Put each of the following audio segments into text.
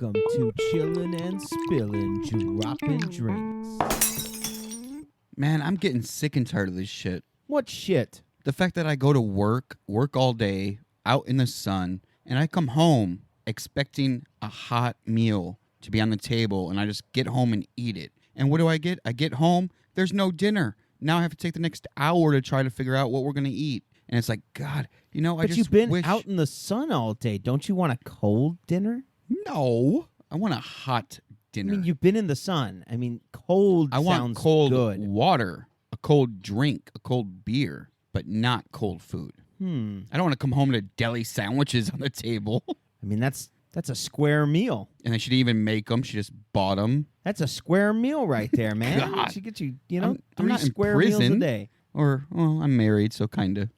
Welcome to Chillin and Spillin, Droppin drinks. Man, I'm getting sick and tired of this shit. What shit? The fact that I go to work all day, out in the sun, and I come home expecting a hot meal to be on the table, and I just get home and eat it. And what do? I get home, there's no dinner. Now I have to take the next hour to try to figure out what we're going to eat. And it's like, God, I But just you've been wish... out in the sun all day. Don't you want a cold dinner? No, I want a hot dinner. I mean, you've been in the sun. I mean, cold I want sounds cold good. water, a cold drink, a cold beer, but not cold food. I don't want to come home to deli sandwiches on the table. I mean, that's a square meal. And then she didn't even make them. She just bought them. That's a square meal right there, man. God. She gets you, I'm 3 not in square meals a prison. day. Or, well, I'm married, so kind of.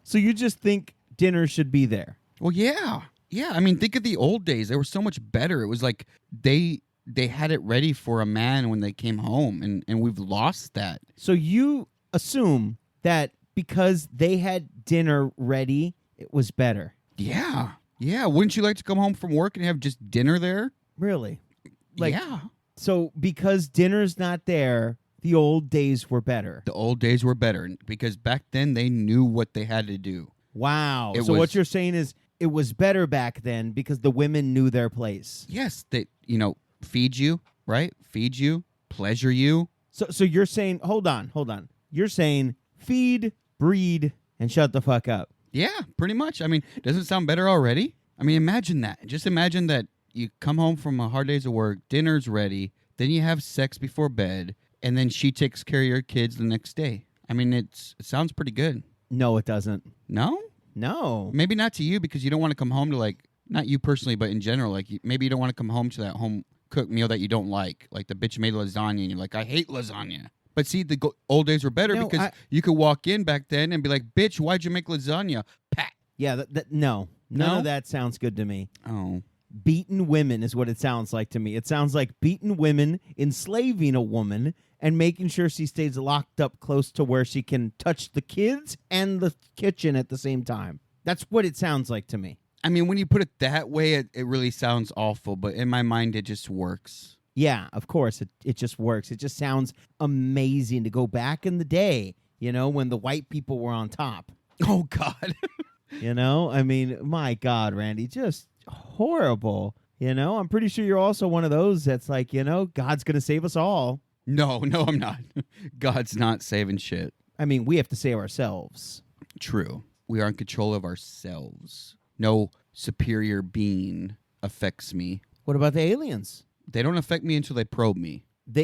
So you just think dinner should be there? Well, yeah. Yeah, I mean, think of the old days. They were so much better. It was like they had it ready for a man when they came home, and we've lost that. So you assume that because they had dinner ready, it was better. Yeah. Yeah, wouldn't you like to come home from work and have just dinner there? Really? Yeah. So because dinner's not there, the old days were better. The old days were better because back then they knew what they had to do. Wow. It So was- what you're saying is it was better back then because the women knew their place. Yes, they, feed you, right? Feed you, pleasure you. So you're saying, hold on. You're saying feed, breed, and shut the fuck up. Yeah, pretty much. I mean, doesn't it sound better already? I mean, imagine that. Just imagine that you come home from a hard day's of work, dinner's ready, then you have sex before bed, and then she takes care of your kids the next day. I mean, it sounds pretty good. No, it doesn't. No? No. Maybe not to you because you don't want to come home to, like, not you personally, but in general, like, maybe you don't want to come home to that home-cooked meal that you don't like the bitch made lasagna, and you're like, I hate lasagna. But see, the old days were better No, because you could walk in back then and be like, bitch, why'd you make lasagna? Pat. Yeah, no. None No? of that sounds good to me. Oh. Beaten women is what it sounds like to me. It sounds like beaten women enslaving a woman and making sure she stays locked up close to where she can touch the kids and the kitchen at the same time. That's what it sounds like to me. I mean, when you put it that way, it really sounds awful, but in my mind, it just works. Yeah, of course, it just works. It just sounds amazing to go back in the day, when the white people were on top. Oh, God. I mean, my God, Randy, just horrible. I'm pretty sure you're also one of those that's like, God's going to save us all. No, I'm not. God's not saving shit. I mean, we have to save ourselves. True. We are in control of ourselves. No superior being affects me. What about the aliens? They don't affect me until they probe me.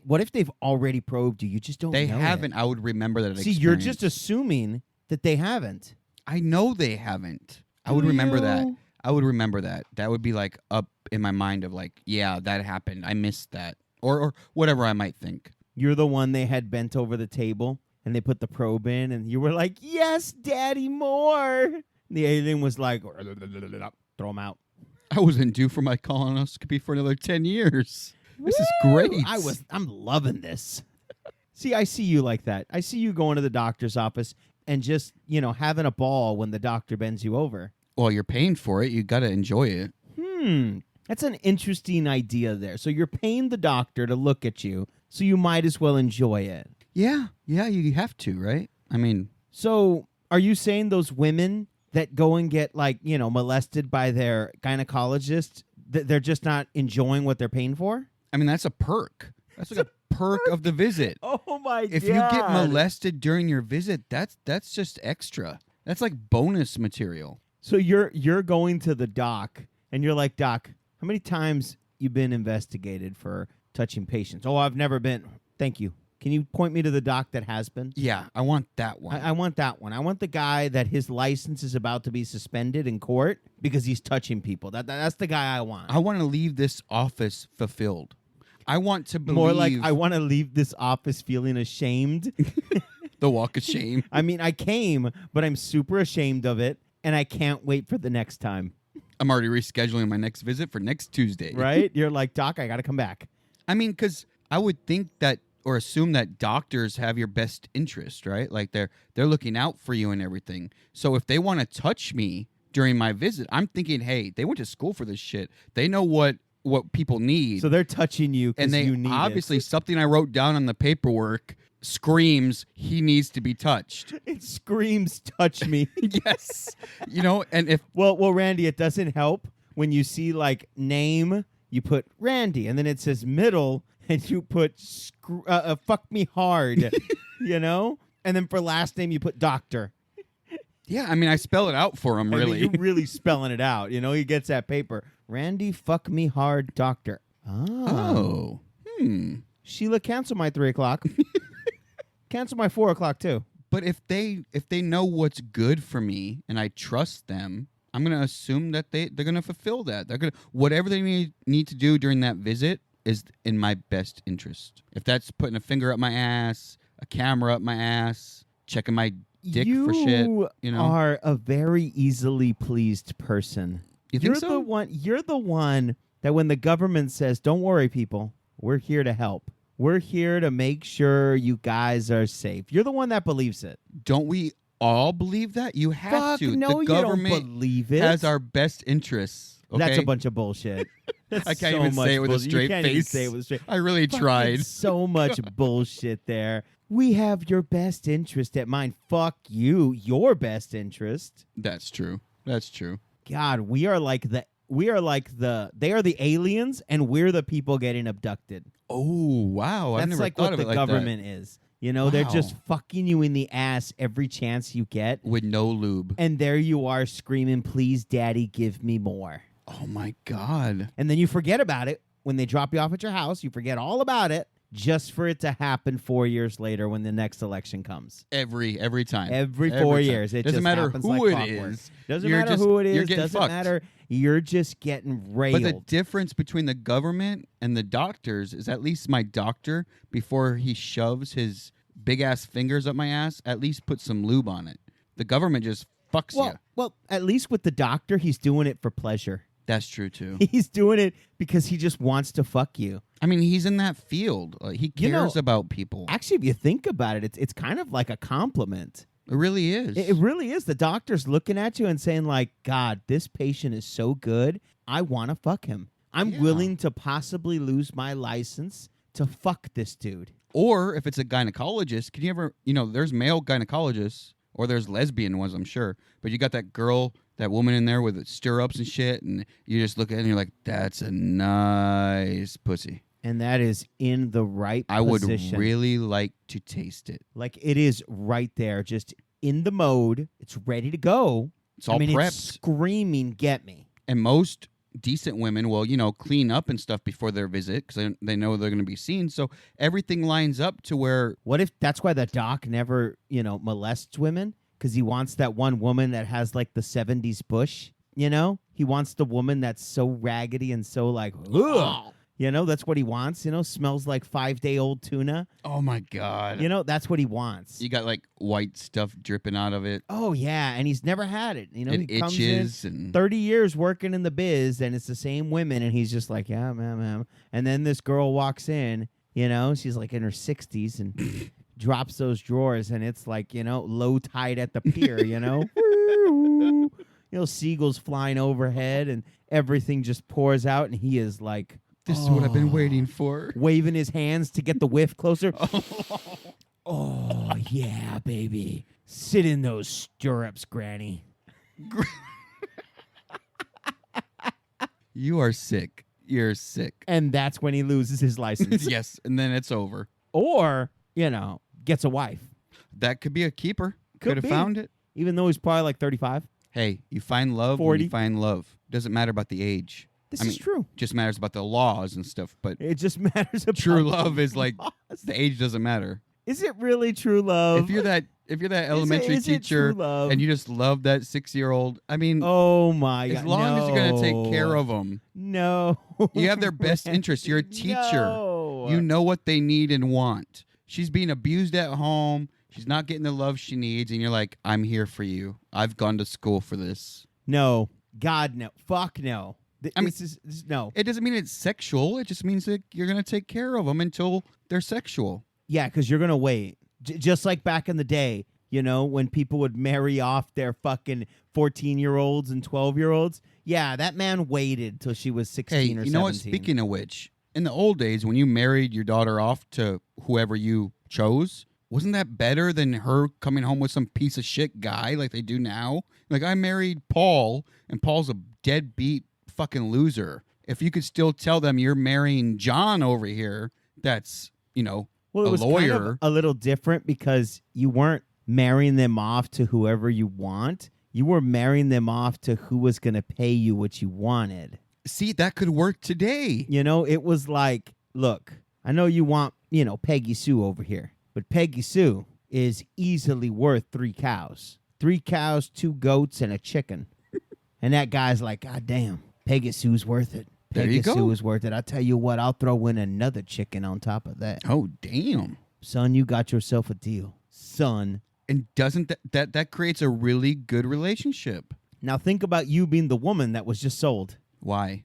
What if they've already probed you? You just don't They know haven't. it. I would remember that See, you're just assuming that they haven't. I know they haven't. I would Do remember you? that. I would remember that. That would be like up in my mind of like, yeah, that happened. I missed that. Or whatever I might think. You're the one they had bent over the table and they put the probe in and you were like, yes, daddy, more. And the alien was like, throw him out. I wasn't due for my colonoscopy for another 10 years. This is great. I'm loving this. See, I see you like that. I see you going to the doctor's office and just, having a ball when the doctor bends you over. Well, you're paying for it. You got to enjoy it. That's an interesting idea there. So you're paying the doctor to look at you, so you might as well enjoy it. Yeah, you have to, right? I mean, So are you saying those women that go and get molested by their gynecologist, they're just not enjoying what they're paying for? that's a perk. That's like a perk of the visit. Oh my God. If you get molested during your visit, that's just extra. That's like bonus material. So you're going to the doc and you're like, Doc, how many times you been investigated for touching patients? Oh, I've never been. Thank you. Can you point me to the doc that has been? Yeah, I want that one. I want that one. I want the guy that his license is about to be suspended in court because he's touching people. That's the guy I want. I want to leave this office fulfilled. I want to believe... More like I want to leave this office feeling ashamed. The walk of shame. I mean, I came, but I'm super ashamed of it, and I can't wait for the next time. I'm already rescheduling my next visit for next Tuesday. Right? You're like, Doc, I got to come back. I mean, because I would think that or assume that doctors have your best interest, right? Like they're looking out for you and everything. So if they want to touch me during my visit, I'm thinking, hey, they went to school for this shit. They know what what people need. So they're touching you because and they you need obviously it. something I wrote down on the paperwork screams he needs to be touched. It screams, touch me. Yes. And if Well, Randy, it doesn't help when you see like name, you put Randy, and then it says middle, and you put fuck me hard, and then for last name you put doctor. yeah, I mean I spell it out for him I mean, really. you're really spelling it out. He gets that paper. Randy, fuck me hard, doctor. Oh. Sheila, cancel my 3 o'clock. Cancel my 4 o'clock too. But if they know what's good for me and I trust them, I'm gonna assume that they're gonna fulfill that. They're gonna whatever they need to do during that visit is in my best interest. If that's putting a finger up my ass, a camera up my ass, checking my dick for shit, You are a very easily pleased person. You think so? You're the one that when the government says, "Don't worry, people, we're here to help. We're here to make sure you guys are safe." You're the one that believes it. Don't we all believe that? You have Fuck to. no, The government you don't believe it. has our best interests. Okay? That's a bunch of bullshit. That's I can't so even much say it with a bullshit. straight You can't face. even say it with a straight. I really Fucking tried. So much bullshit there. We have your best interest at mind. Fuck you. Your best interest. That's true. That's true. God, they are the aliens and we're the people getting abducted. Oh, wow. I've That's never like thought what of the it like government is. They're just Wow. fucking you in the ass every chance you get. that. With no lube. And there you are screaming, "Please, daddy, give me more." Oh, my God. And then you forget about it when they drop you off at your house. You forget all about it just for it to happen 4 years later when the next election comes. Every time. Every 4 time. years. It doesn't just matter happens who like it clockwork. is. Doesn't You're matter just- who it you're is. getting Doesn't fucked. matter. You're just getting railed. But the difference between the government and the doctors is at least my doctor, before he shoves his big-ass fingers up my ass, at least put some lube on it. The government just fucks you. Well, at least with the doctor, he's doing it for pleasure. That's true, too. He's doing it because he just wants to fuck you. I mean, he's in that field. He cares about people. Actually, if you think about it, it's kind of like a compliment. It really is. It really is. The doctor's looking at you and saying, like, God, this patient is so good. I want to fuck him. I'm willing to possibly lose my license to fuck this dude. Or if it's a gynecologist, can you ever, there's male gynecologists, or there's lesbian ones, I'm sure. But you got that girl, that woman in there with the stirrups and shit, and you just look at it and you're like, that's a nice pussy. And that is in the right I would position. really like to taste it. Like, it is right there, just in the mode. It's ready to go. It's all It's prepped. screaming, get me. And most decent women will, clean up and stuff before their visit because they know they're going to be seen. So everything lines up to where... What if that's why the doc never, molests women? Because he wants that one woman that has, like, the 70s bush, He wants the woman that's so raggedy and so, like, ugh. That's what he wants. Smells like 5-day-old tuna. Oh, my God. That's what he wants. You got, like, white stuff dripping out of it. Oh, yeah, and he's never had it. It he comes itches. in, And 30 years working in the biz, and it's the same women, and he's just like, yeah, ma'am. And then this girl walks in, she's like in her 60s, and drops those drawers, and it's like, low tide at the pier, seagulls flying overhead, and everything just pours out, and he is like, this is what I've been waiting for. waving his hands to get the whiff closer. Oh, yeah, baby. Sit in those stirrups, Granny. You are sick. You're sick. And that's when he loses his license. Yes, and then it's over. Or, gets a wife. That could be a keeper. Could Could have be. found it. Even though he's probably like 35. Hey, you find love 40. when you find love. Doesn't matter about the age. This I is mean, true. Just matters about the laws and stuff. But It just matters about true love is like laws. the age doesn't matter. Is it really true love? If you're that elementary is it teacher true love? and you just love that 6-year-old, I mean, Oh my God. as long as you're gonna take care of them, No. you have their best interest. You're a teacher. No. You know what they need and want. She's being abused at home. She's not getting the love she needs, and you're like, I'm here for you. I've gone to school for this. No. God, no. Fuck no. I mean- This is no. It doesn't mean it's sexual. It just means that you're going to take care of them until they're sexual. Yeah, because you're going to wait. Just like back in the day, when people would marry off their fucking 14-year-olds and 12-year-olds. Yeah, that man waited till she was 16 Hey, or you 17. know what? Speaking of which, in the old days when you married your daughter off to whoever you chose, wasn't that better than her coming home with some piece of shit guy like they do now? Like, I married Paul, and Paul's a deadbeat fucking loser. If you could still tell them you're marrying John over here, that's, Well, it a was lawyer. kind of a little different because you weren't marrying them off to whoever you want. You were marrying them off to who was going to pay you what you wanted. See, that could work today. It was like, look, I know you want, Peggy Sue over here, but Peggy Sue is easily worth 3 cows. 3 cows, 2 goats, and a chicken. And that guy's like, God damn, Peggy Sue's worth it. There you Peggy go. Sue is worth it. I tell you what, I'll throw in another chicken on top of that. Oh, damn. Son, you got yourself a deal. Son. And doesn't that creates a really good relationship? Now think about you being the woman that was just sold. Why?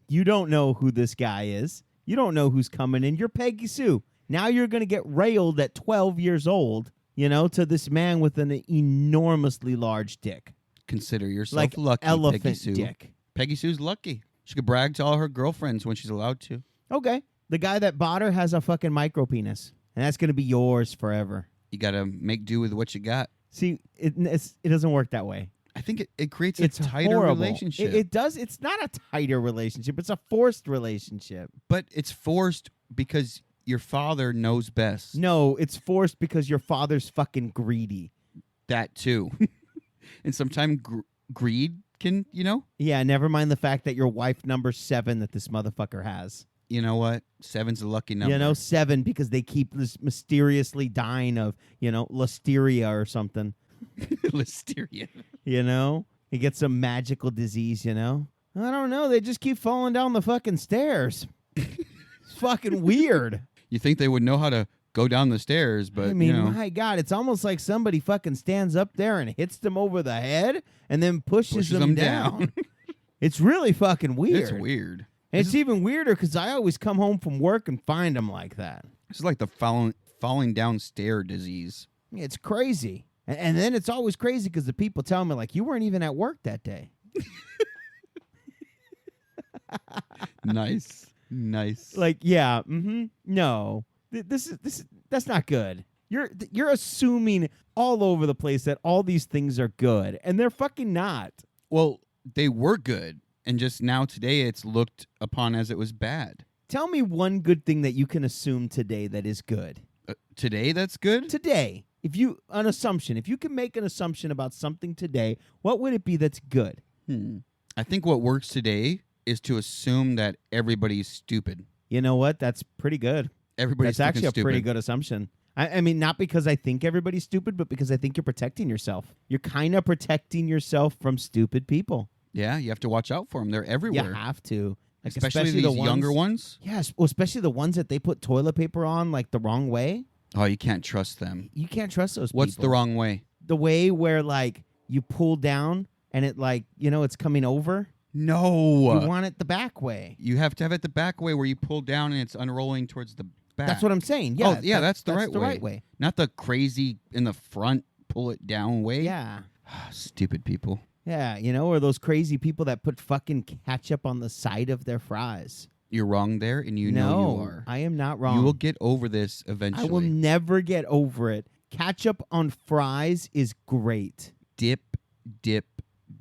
You don't know who this guy is. You don't know who's coming in. You're Peggy Sue. Now you're going to get railed at 12 years old, to this man with an enormously large dick. Consider yourself Like lucky, elephant Peggy Sue. dick. Peggy Sue's lucky. She could brag to all her girlfriends when she's allowed to. Okay. The guy that bought her has a fucking micro penis. And that's going to be yours forever. You got to make do with what you got. See, it doesn't work that way. I think it creates a tighter horrible. relationship. It does. It's not a tighter relationship. It's a forced relationship. But it's forced because your father knows best. No, it's forced because your father's fucking greedy. That too. And sometimes greed can, Yeah, never mind the fact that your wife number 7 that this motherfucker has. You know what? 7's a lucky number. 7 because they keep this mysteriously dying of, listeria or something. Listeria. He gets some magical disease, I don't know. They just keep falling down the fucking stairs. It's fucking weird. You think they would know how to go down the stairs, but I mean, my God, it's almost like somebody fucking stands up there and hits them over the head and then pushes them down. It's really fucking weird. It's weird. And it's even weirder because I always come home from work and find them like that. It's like the falling down stair disease. It's crazy. And then it's always crazy because the people tell me, like, you weren't even at work that day. Nice. Like, yeah, no. That's not good. You're assuming all over the place that all these things are good, and they're fucking not. Well, they were good, and just now today it's looked upon as it was bad. Tell me one good thing that you can assume today that is good. Today that's good? Today, if you can make an assumption about something today, what would it be that's good? I think what works today is to assume that everybody's stupid. You know what? That's pretty good. Everybody's That's actually a stupid. pretty good assumption. I mean, not because I think everybody's stupid, but because I think you're protecting yourself. You're kind of protecting yourself from stupid people. Yeah, you have to watch out for them. They're everywhere. You have to. Like, especially these the younger ones. Yes, well, especially the ones that they put toilet paper on like the wrong way. Oh, you can't trust them. You can't trust those What's people. the wrong way? The way where, like, you pull down and it, like, it's coming over. No. You want it the back way. You have to have it the back way where you pull down and it's unrolling towards the back. That's what I'm saying. Yeah. Oh, yeah, that's the right right way. Not the crazy in the front, pull it down way. Yeah. Stupid people. Yeah, or those crazy people that put fucking ketchup on the side of their fries. You're wrong there, and you know you are. I am not wrong. You will get over this eventually. I will never get over it. Ketchup on fries is great. Dip, dip,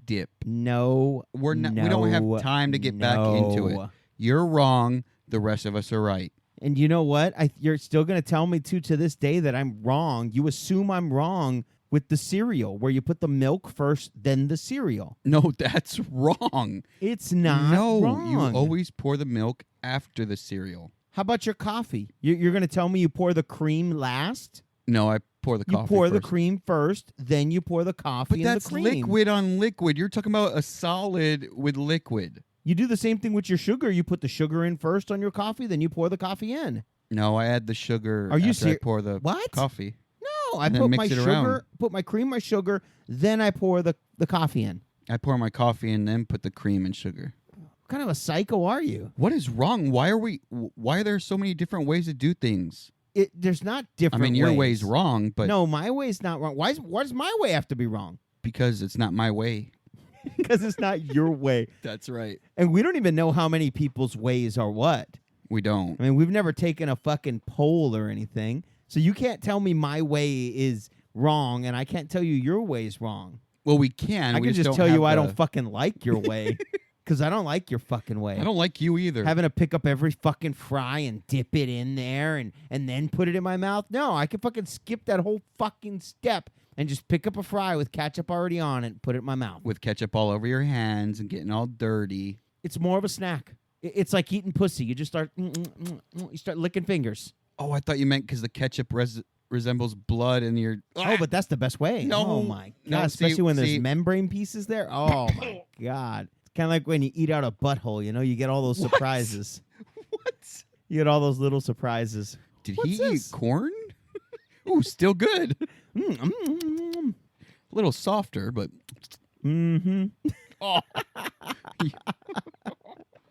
dip. No, We don't have time to get back into it. You're wrong. The rest of us are right. And you know what? You're still going to tell me to this day that I'm wrong. You assume I'm wrong with the cereal, where you put the milk first, then the cereal. No, that's wrong. It's not wrong. You always pour the milk after the cereal. How about your coffee? You're going to tell me you pour the cream last? No, I pour the coffee You pour first. the cream first, then you pour the coffee and the cream. But that's liquid on liquid. You're talking about a solid with liquid. You do the same thing with your sugar. You put the sugar in first on your coffee, then you pour the coffee in. No, I add the sugar Are you after I pour the coffee. No, I And then put mix my it sugar, around. put my cream, my sugar, then I pour the coffee in. I pour my coffee and then put the cream and sugar. What kind of a psycho are you? What is wrong? Why are there so many different ways to do things? There's not I different mean, your ways. way's wrong, but No, my way's not wrong. Why does my way have to be wrong? because it's not my way. Because it's not your way. That's right. And we don't even know how many people's ways are what. We don't. I mean, we've never taken a fucking poll or anything. So you can't tell me my way is wrong, and I can't tell you your way is wrong. Well, we can. I We can just don't tell you have I the- don't fucking like your way. Because I don't like your fucking way. I don't like you either. Having to pick up every fucking fry and dip it in there and then put it in my mouth. No, I can fucking skip that whole fucking step and just pick up a fry with ketchup already on it and put it in my mouth. With ketchup all over your hands and getting all dirty. It's more of a snack. It's like eating pussy. You just start you start licking fingers. Oh, I thought you meant because the ketchup resembles blood in your... Oh, but that's the best way. No. Oh my god, No, especially when see- there's membrane pieces there. Oh my god. It's kind of like when you eat out a butthole, you know, you get all those What? surprises. What? You get all those little surprises. Did What's he this? eat corn? Ooh, still good. Mm-hmm. A little softer, but... Mm-hmm. Oh.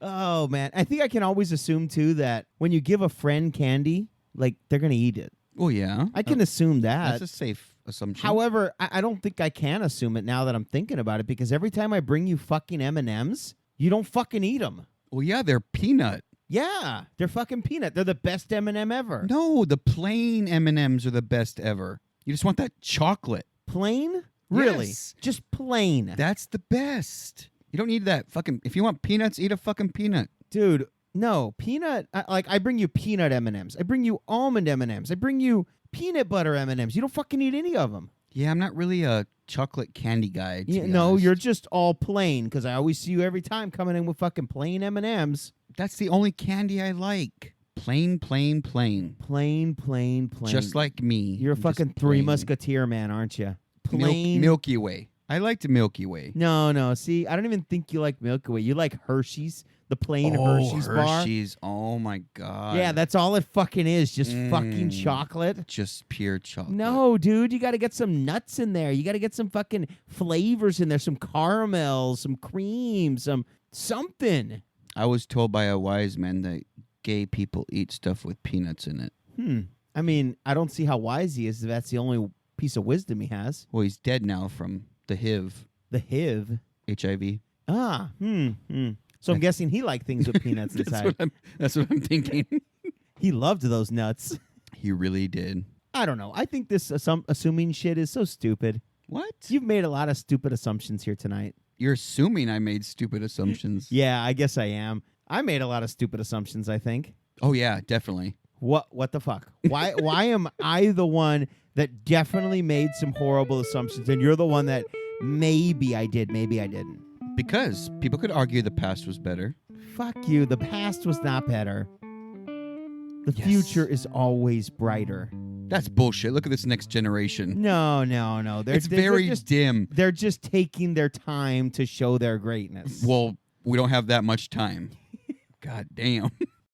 Oh man, I think I can always assume too that when you give a friend candy, like they're gonna eat it. Well, yeah. I can assume that. That's a safe assumption. However, I don't think I can assume it now that I'm thinking about it because every time I bring you fucking M&Ms, you don't fucking eat them. Well, yeah, they're peanut. Yeah, they're fucking peanut. They're the best M&M ever. No, the plain M&Ms are the best ever. You just want that chocolate. Plain? Really? Yes. Just plain. That's the best. You don't need that fucking... If you want peanuts, eat a fucking peanut. Dude, no. Peanut, I bring you peanut M&Ms. I bring you almond M&Ms. I bring you peanut butter M&Ms. You don't fucking eat any of them. Yeah, I'm not really a chocolate candy guy. to be No, honest. you're just all plain because I always see you every time coming in with fucking plain M&Ms. That's the only candy I like. Plain, plain, plain. Plain, plain, plain. Just like me. You're a Just fucking Three plain. Musketeer man, aren't you? Milk- Plain. Milky Way. I liked Milky Way. No. See, I don't even think you like Milky Way. You like Hershey's, the plain Hershey's bar. Hershey's. Oh my god. Yeah, that's all it fucking is. Just fucking Mm. chocolate. just pure chocolate. No, dude, you got to get some nuts in there. You got to get some fucking flavors in there, some caramel, some cream, something. I was told by a wise man that gay people eat stuff with peanuts in it. I mean, I don't see how wise he is if that's the only piece of wisdom he has. Well, he's dead now from the HIV. The HIV. HIV. Ah, So I'm guessing he liked things with peanuts inside. That's what I'm thinking. He loved those nuts. He really did. I don't know. I think this assuming shit is so stupid. What? You've made a lot of stupid assumptions here tonight. You're assuming I made stupid assumptions. Yeah, I guess I am. I made a lot of stupid assumptions, I think. Oh yeah, definitely. What the fuck? Why am I the one that definitely made some horrible assumptions and you're the one that maybe I did, maybe I didn't? Because people could argue the past was better. Fuck you. The past was not better. The Yes. future is always brighter. That's bullshit. Look at this next generation. No. It's very dim. They're just taking their time to show their greatness. Well, we don't have that much time. God damn.